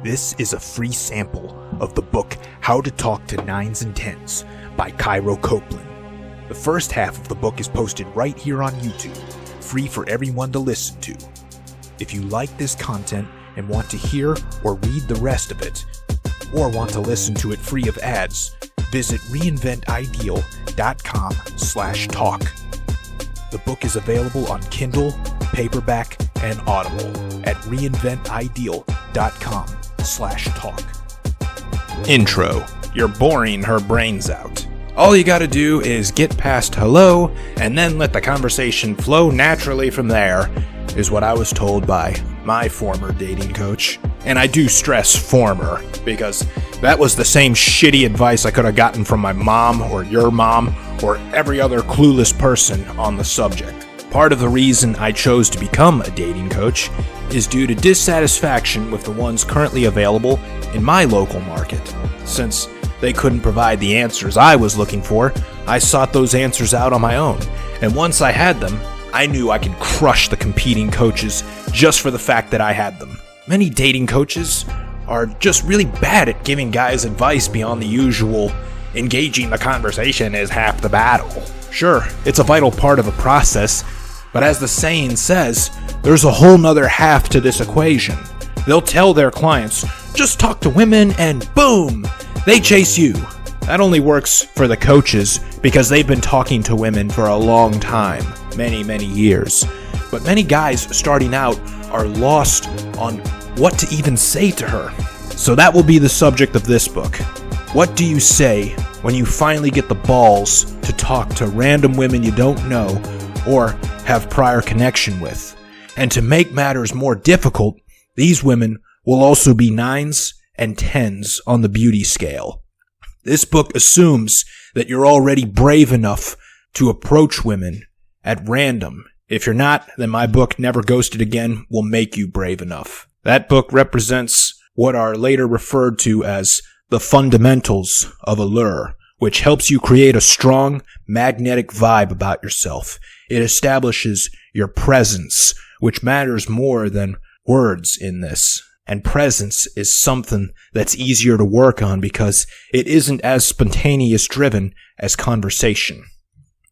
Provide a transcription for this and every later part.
This is a free sample of the book How to Talk to 9's and 10's by Cairo Copeland. The first half of the book is posted right here on YouTube, free for everyone to listen to. If you like this content and want to hear or read the rest of it, or want to listen to it free of ads, visit reinventideal.com/talk. The book is available on Kindle, paperback, and Audible at reinventideal.com/talk. Intro. You're boring her brains out. All you gotta do is get past hello, and then let the conversation flow naturally from there, is what I was told by my former dating coach. And I do stress former, because that was the same shitty advice I could have gotten from my mom, or your mom, or every other clueless person on the subject. Part of the reason I chose to become a dating coach is due to dissatisfaction with the ones currently available in my local market. Since they couldn't provide the answers I was looking for, I sought those answers out on my own, and once I had them, I knew I could crush the competing coaches just for the fact that I had them. Many dating coaches are just really bad at giving guys advice beyond the usual engaging the conversation is half the battle. Sure, it's a vital part of the process, but as the saying says, there's a whole nother half to this equation. They'll tell their clients, just talk to women and boom, they chase you. That only works for the coaches because they've been talking to women for a long time, many years. But many guys starting out are lost on what to even say to her. So that will be the subject of this book. What do you say when you finally get the balls to talk to random women you don't know or have prior connection with? And to make matters more difficult, these women will also be 9's and 10's on the beauty scale. This book assumes that you're already brave enough to approach women at random. If you're not, then my book, Never Ghosted Again, will make you brave enough. That book represents what are later referred to as the fundamentals of allure, which helps you create a strong, magnetic vibe about yourself. It establishes your presence, which matters more than words in this. And presence is something that's easier to work on because it isn't as spontaneous driven as conversation.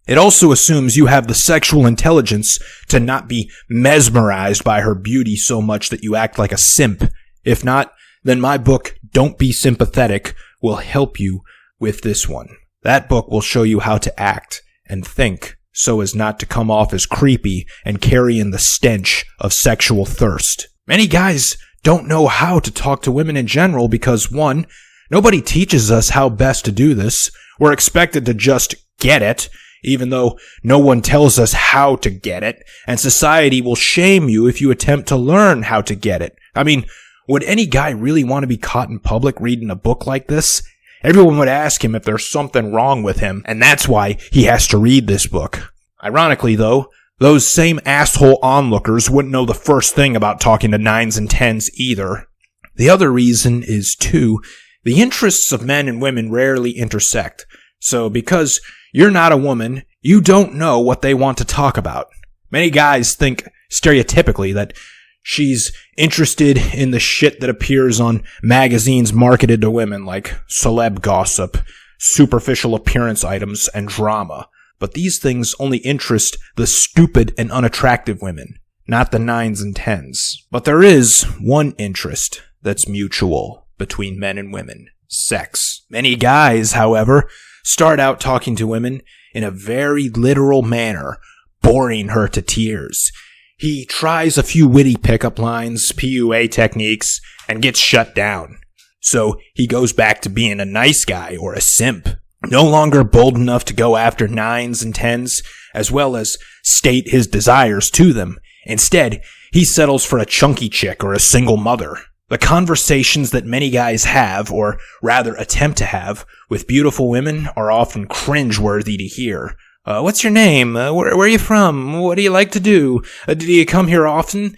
It also assumes you have the sexual intelligence to not be mesmerized by her beauty so much that you act like a simp. If not, then my book, Don't Be Sympathetic, will help you with this one. That book will show you how to act and think so as not to come off as creepy and carry in the stench of sexual thirst. Many guys don't know how to talk to women in general because, one, nobody teaches us how best to do this. We're expected to just get it, even though no one tells us how to get it, and society will shame you if you attempt to learn how to get it. I mean, would any guy really want to be caught in public reading a book like this? Everyone would ask him if there's something wrong with him, and that's why he has to read this book. Ironically, though, those same asshole onlookers wouldn't know the first thing about talking to 9's and 10's either. The other reason is, too, the interests of men and women rarely intersect. So because you're not a woman, you don't know what they want to talk about. Many guys think stereotypically that she's interested in the shit that appears on magazines marketed to women like celeb gossip, superficial appearance items, and drama. But these things only interest the stupid and unattractive women, not the 9's and 10's. But there is one interest that's mutual between men and women: sex. Many guys, however, start out talking to women in a very literal manner, boring her to tears. He tries a few witty pickup lines, PUA techniques, and gets shut down. So he goes back to being a nice guy or a simp. No longer bold enough to go after 9's and 10's, as well as state his desires to them. Instead, he settles for a chunky chick or a single mother. The conversations that many guys have, or rather attempt to have, with beautiful women are often cringe-worthy to hear. What's your name? Where are you from? What do you like to do? Do you come here often?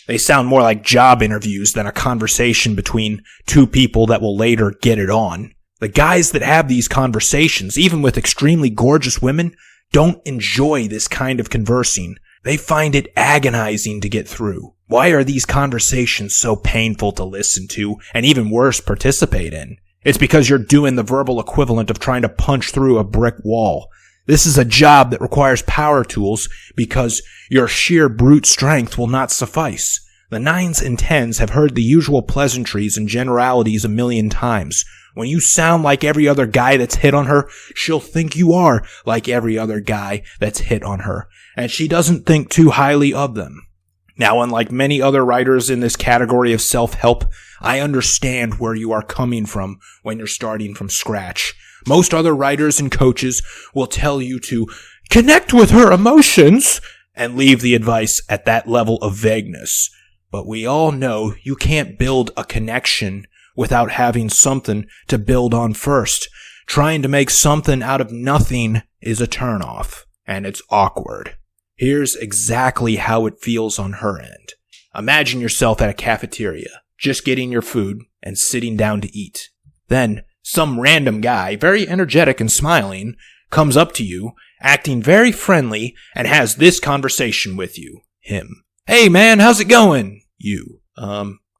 They sound more like job interviews than a conversation between two people that will later get it on. The guys that have these conversations, even with extremely gorgeous women, don't enjoy this kind of conversing. They find it agonizing to get through. Why are these conversations so painful to listen to, and even worse, participate in? It's because you're doing the verbal equivalent of trying to punch through a brick wall. This is a job that requires power tools because your sheer brute strength will not suffice. The 9's and 10's have heard the usual pleasantries and generalities a million times. When you sound like every other guy that's hit on her, she'll think you are like every other guy that's hit on her, and she doesn't think too highly of them. Now, unlike many other writers in this category of self-help, I understand where you are coming from when you're starting from scratch. Most other writers and coaches will tell you to connect with her emotions and leave the advice at that level of vagueness. But we all know you can't build a connection without having something to build on first. Trying to make something out of nothing is a turnoff, and it's awkward. Here's exactly how it feels on her end. Imagine yourself at a cafeteria, just getting your food and sitting down to eat. Then, some random guy, very energetic and smiling, comes up to you, acting very friendly, and has this conversation with you. Him. Hey man, how's it going? You.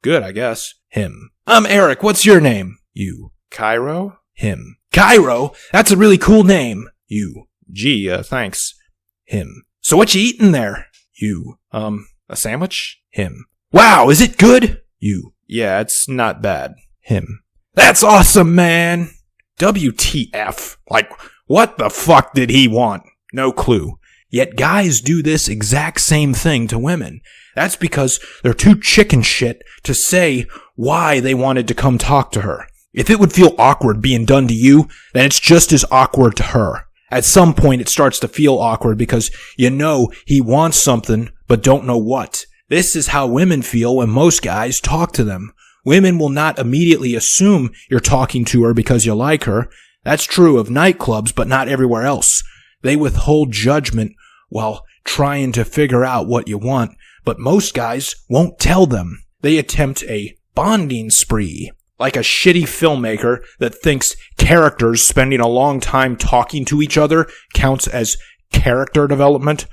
Good, I guess. Him. I'm Eric, what's your name? You. Cairo? Him. Cairo? That's a really cool name. You. Gee, thanks. Him. So what you eating there? You. A sandwich? Him. Wow, is it good? You. Yeah, it's not bad. Him. That's awesome, man. WTF. Like, what the fuck did he want? No clue. Yet guys do this exact same thing to women. That's because they're too chicken shit to say why they wanted to come talk to her. If it would feel awkward being done to you, then it's just as awkward to her. At some point, it starts to feel awkward because you know he wants something, but don't know what. This is how women feel when most guys talk to them. Women will not immediately assume you're talking to her because you like her. That's true of nightclubs, but not everywhere else. They withhold judgment while trying to figure out what you want, but most guys won't tell them. They attempt a bonding spree. Like a shitty filmmaker that thinks characters spending a long time talking to each other counts as character development.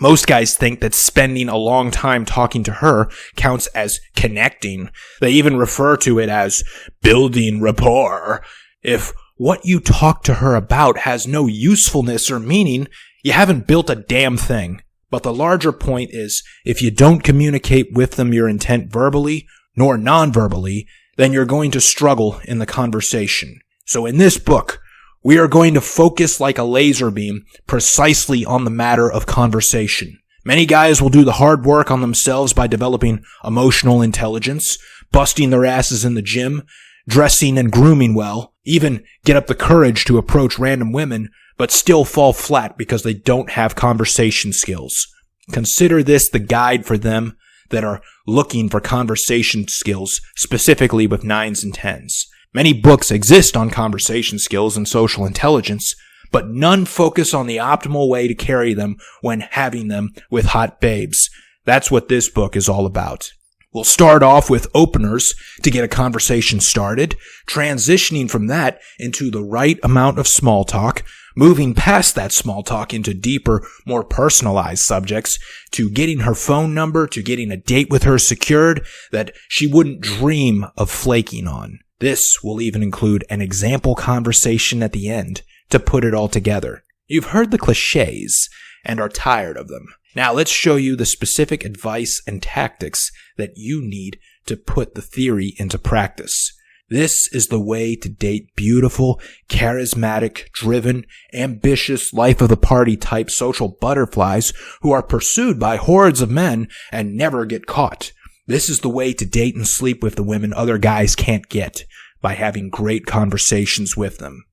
Most guys think that spending a long time talking to her counts as connecting. They even refer to it as building rapport. If what you talk to her about has no usefulness or meaning, you haven't built a damn thing. But the larger point is, if you don't communicate with them your intent verbally, nor non-verbally, then you're going to struggle in the conversation. So in this book, we are going to focus like a laser beam precisely on the matter of conversation. Many guys will do the hard work on themselves by developing emotional intelligence, busting their asses in the gym, dressing and grooming well, even get up the courage to approach random women, but still fall flat because they don't have conversation skills. Consider this the guide for them that are looking for conversation skills, specifically with 9's and 10's. Many books exist on conversation skills and social intelligence, but none focus on the optimal way to carry them when having them with hot babes. That's what this book is all about. We'll start off with openers to get a conversation started, transitioning from that into the right amount of small talk, moving past that small talk into deeper, more personalized subjects, to getting her phone number, to getting a date with her secured that she wouldn't dream of flaking on. This will even include an example conversation at the end to put it all together. You've heard the clichés and are tired of them. Now let's show you the specific advice and tactics that you need to put the theory into practice. This is the way to date beautiful, charismatic, driven, ambitious, life-of-the-party type social butterflies who are pursued by hordes of men and never get caught. This is the way to date and sleep with the women other guys can't get, by having great conversations with them.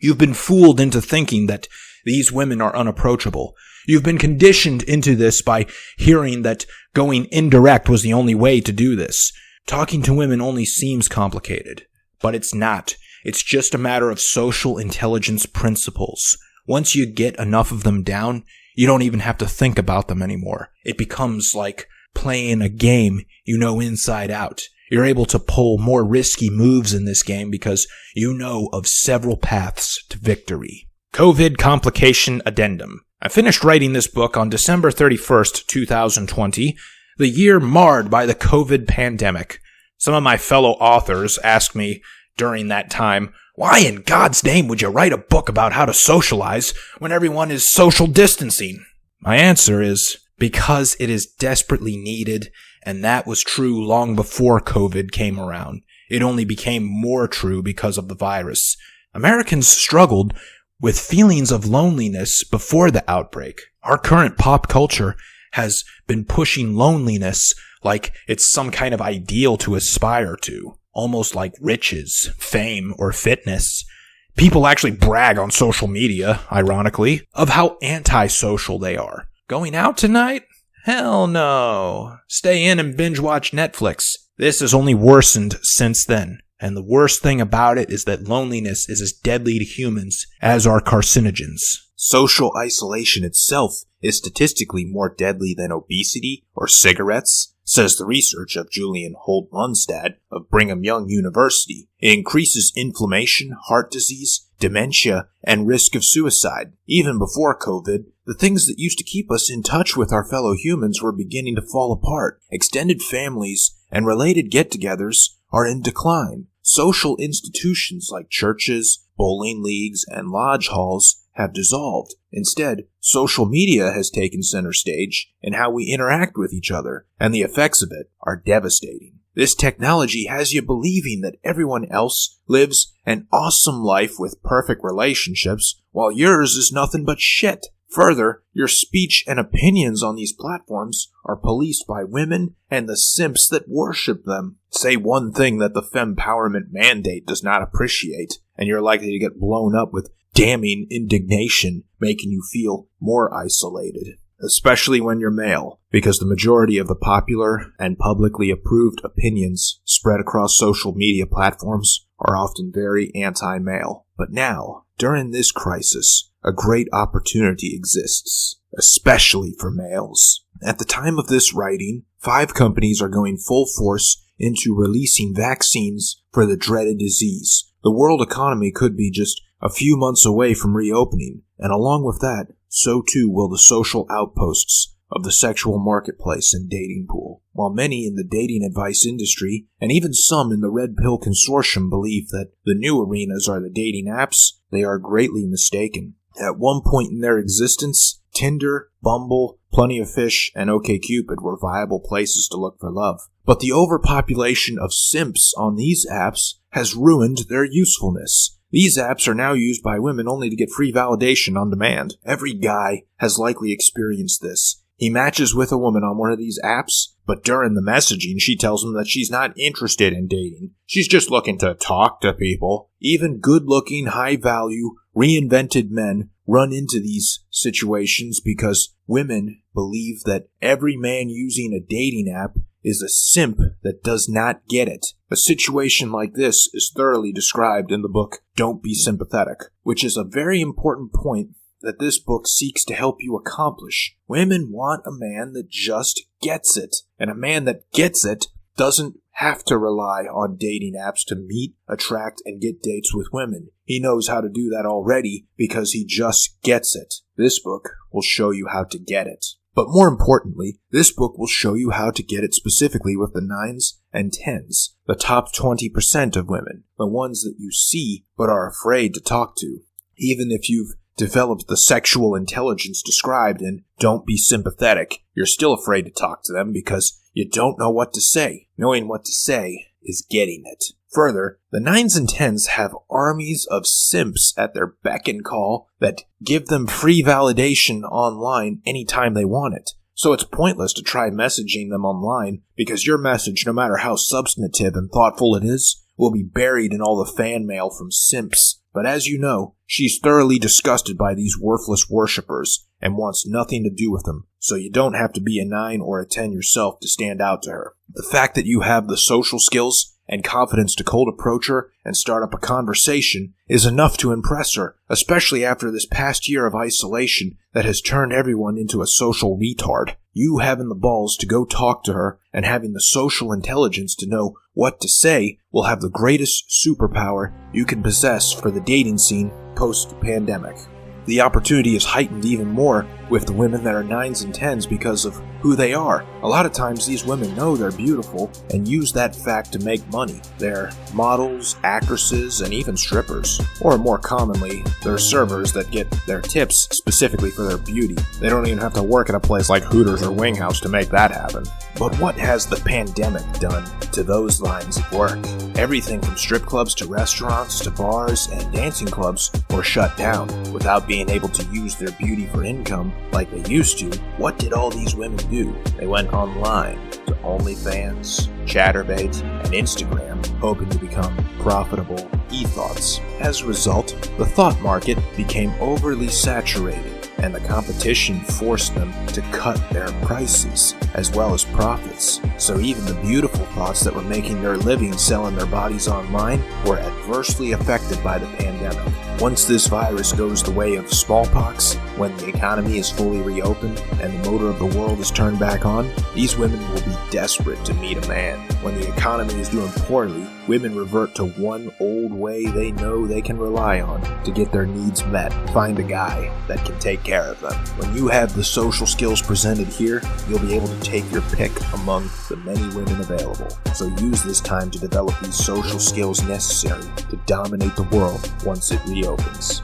You've been fooled into thinking that these women are unapproachable. You've been conditioned into this by hearing that going indirect was the only way to do this. Talking to women only seems complicated, but it's not. It's just a matter of social intelligence principles. Once you get enough of them down, you don't even have to think about them anymore. It becomes like playing a game you know inside out. You're able to pull more risky moves in this game because you know of several paths to victory. COVID Complication Addendum. I finished writing this book on December 31st, 2020. the year marred by the COVID pandemic. Some of my fellow authors asked me during that time, why in God's name would you write a book about how to socialize when everyone is social distancing? My answer is because it is desperately needed, and that was true long before COVID came around. It only became more true because of the virus. Americans struggled with feelings of loneliness before the outbreak. Our current pop culture has been pushing loneliness like it's some kind of ideal to aspire to, almost like riches, fame, or fitness. People actually brag on social media, ironically, of how antisocial they are. Going out tonight? Hell no. Stay in and binge watch Netflix. This has only worsened since then. And the worst thing about it is that loneliness is as deadly to humans as are carcinogens. Social isolation itself is statistically more deadly than obesity or cigarettes, says the research of Julian Holt-Lundstad of Brigham Young University. It increases inflammation, heart disease, dementia, and risk of suicide. Even before COVID, the things that used to keep us in touch with our fellow humans were beginning to fall apart. Extended families and related get-togethers are in decline. Social institutions like churches, bowling leagues, and lodge halls have dissolved. Instead, social media has taken center stage in how we interact with each other, and the effects of it are devastating. This technology has you believing that everyone else lives an awesome life with perfect relationships, while yours is nothing but shit. Further, your speech and opinions on these platforms are policed by women and the simps that worship them. Say one thing that the fempowerment mandate does not appreciate, and you're likely to get blown up with damning indignation, making you feel more isolated. Especially when you're male, because the majority of the popular and publicly approved opinions spread across social media platforms are often very anti-male. But now, during this crisis, a great opportunity exists, especially for males. At the time of this writing, 5 companies are going full force into releasing vaccines for the dreaded disease. The world economy could be just a few months away from reopening, and along with that, so too will the social outposts of the sexual marketplace and dating pool. While many in the dating advice industry, and even some in the Red Pill Consortium, believe that the new arenas are the dating apps, they are greatly mistaken. At one point in their existence, Tinder, Bumble, Plenty of Fish, and OkCupid were viable places to look for love. But the overpopulation of simps on these apps has ruined their usefulness. These apps are now used by women only to get free validation on demand. Every guy has likely experienced this. He matches with a woman on one of these apps, but during the messaging she tells him that she's not interested in dating. She's just looking to talk to people. Even good-looking, high-value, reinvented men run into these situations because women believe that every man using a dating app is a simp that does not get it. A situation like this is thoroughly described in the book Don't Be Sympathetic, which is a very important point that this book seeks to help you accomplish. Women want a man that just gets it, and a man that gets it doesn't have to rely on dating apps to meet, attract, and get dates with women. He knows how to do that already because he just gets it. This book will show you how to get it. But more importantly, this book will show you how to get it specifically with the 9's and 10's, the top 20% of women, the ones that you see but are afraid to talk to. Even if you've developed the sexual intelligence described in Don't Be Sympathetic, you're still afraid to talk to them because you don't know what to say. Knowing what to say is getting it. Further, the 9's and 10's have armies of simps at their beck and call that give them free validation online anytime they want it. So it's pointless to try messaging them online because your message, no matter how substantive and thoughtful it is, will be buried in all the fan mail from simps. But as you know, she's thoroughly disgusted by these worthless worshippers and wants nothing to do with them, so you don't have to be a 9 or a 10 yourself to stand out to her. The fact that you have the social skills and confidence to cold approach her and start up a conversation is enough to impress her, especially after this past year of isolation that has turned everyone into a social retard. You having the balls to go talk to her and having the social intelligence to know what to say will have the greatest superpower you can possess for the dating scene post-pandemic. The opportunity is heightened even more with the women that are 9's and 10's because of who they are. A lot of times these women know they're beautiful and use that fact to make money. They're models, actresses, and even strippers. Or more commonly, they're servers that get their tips specifically for their beauty. They don't even have to work at a place like Hooters or Wing House to make that happen. But what has the pandemic done to those lines of work? Everything from strip clubs to restaurants to bars and dancing clubs were shut down. Without being able to use their beauty for income like they used to, what did all these women do? They went online to OnlyFans, Chatterbait, and Instagram, hoping to become profitable e-thoughts. As a result, the thought market became overly saturated, and the competition forced them to cut their prices as well as profits. So even the beautiful thoughts that were making their living selling their bodies online were adversely affected by the pandemic. Once this virus goes the way of smallpox, when the economy is fully reopened and the motor of the world is turned back on, these women will be desperate to meet a man. When the economy is doing poorly, women revert to one old way they know they can rely on to get their needs met: find a guy that can take care of them. When you have the social skills presented here, you'll be able to take your pick among the many women available. So use this time to develop these social skills necessary to dominate the world once it reopens.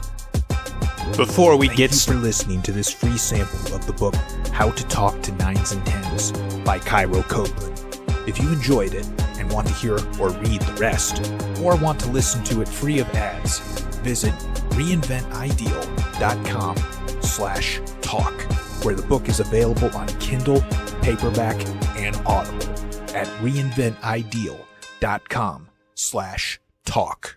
Before we get for listening to this free sample of the book How to Talk to 9's and 10's by Cairo Copeland. If you enjoyed it and want to hear or read the rest, or want to listen to it free of ads, visit reinventideal.com/talk, where the book is available on Kindle, paperback, and Audible at reinventideal.com/talk.